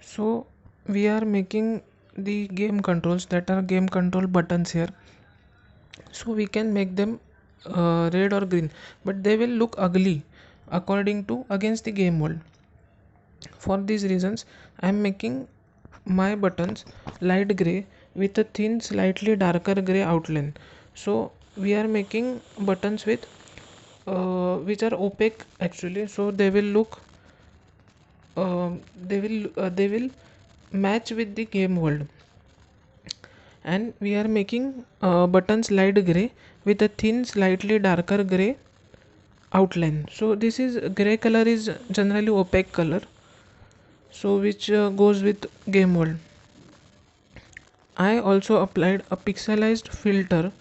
So we are making the game controls, that are game control buttons here. So we can make them red or green, but they will look ugly according to against the game world. For these reasons, I am making my buttons light gray with a thin slightly darker gray outline. So we are making buttons with which are opaque actually, so they will look they will match with the game world. And we are making buttons light gray with a thin slightly darker gray outline. So this is gray color is generally opaque color, so which goes with game world. I also applied a pixelized filter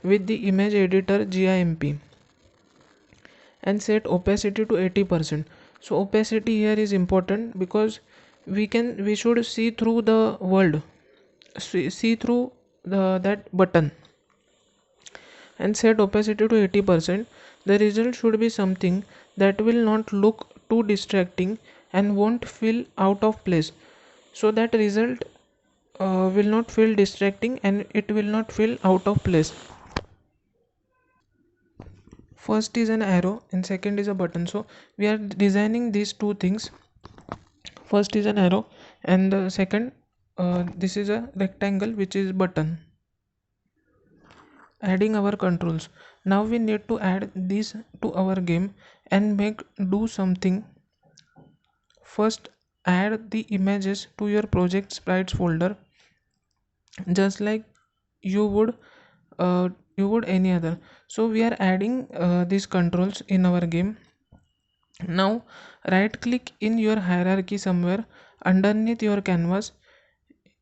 with the image editor GIMP and set opacity to 80%. So opacity here is important because we should see through the world, see through that button, and set opacity to 80%. The result should be something that will not look too distracting and won't feel out of place. So that result will not feel distracting and it will not feel out of place. First is an arrow and second is a button. So we are designing these two things. First is an arrow and the second, this is a rectangle which is button. Adding our controls. Now we need to add this to our game and make do something. First, add the images to your project sprites folder, just like you would any other. So we are adding these controls in our game. Now right click in your hierarchy somewhere underneath your canvas.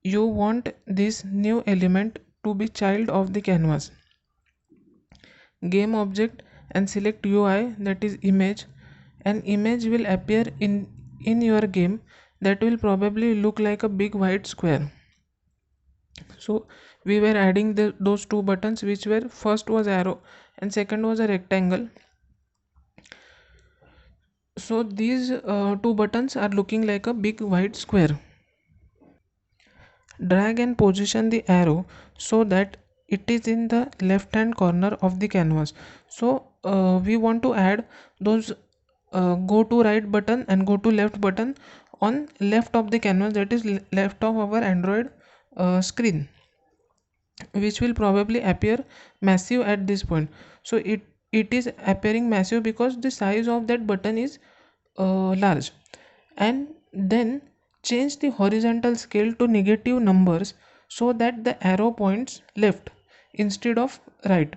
You want this new element to be child of the canvas. Game object and select UI, that is image. An image will appear in your game that will probably look like a big white square. So we were adding those two buttons, which were first was arrow and second was a rectangle. So these two buttons are looking like a big white square. Drag and position the arrow so that it is in the left hand corner of the canvas. So we want to add those go to right button and go to left button on left of the canvas, that is left of our Android screen, which will probably appear massive at this point. So it is appearing massive because the size of that button is large. And then change the horizontal scale to negative numbers so that the arrow points left instead of right.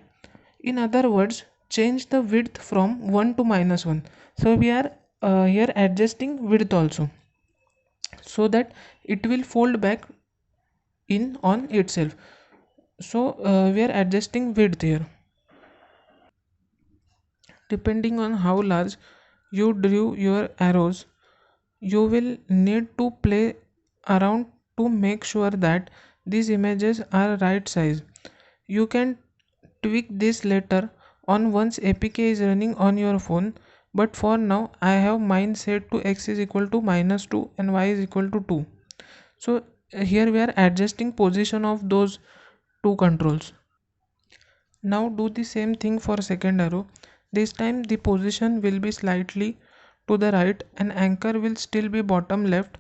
In other words, change the width from 1 to -1. So we are here adjusting width also, so that it will fold back in on itself. So we are adjusting width here depending on how large you drew your arrows. You will need to play around to make sure that these images are right size. You can tweak this later on once APK is running on your phone, but for now I have mine set to x is equal to -2 and y is equal to 2. So here we are adjusting position of those two controls. Now do the same thing for second arrow. This time the position will be slightly to the right and anchor will still be bottom left.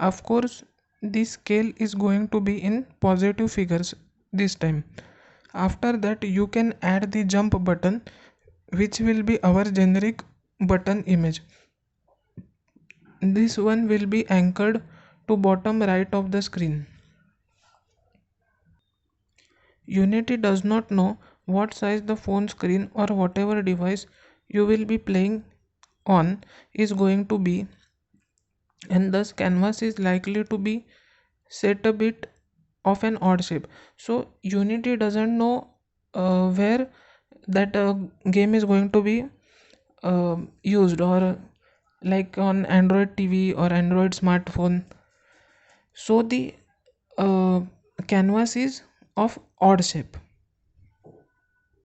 Of course, the scale is going to be in positive figures this time. After that, you can add the jump button, which will be our generic button image. This one will be anchored to bottom right of the screen. Unity does not know what size the phone screen or whatever device you will be playing on is going to be, and thus canvas is likely to be set a bit of an odd shape. So Unity doesn't know where that game is going to be used, or like on Android TV or Android smartphone. So the uh, canvas is of odd shape.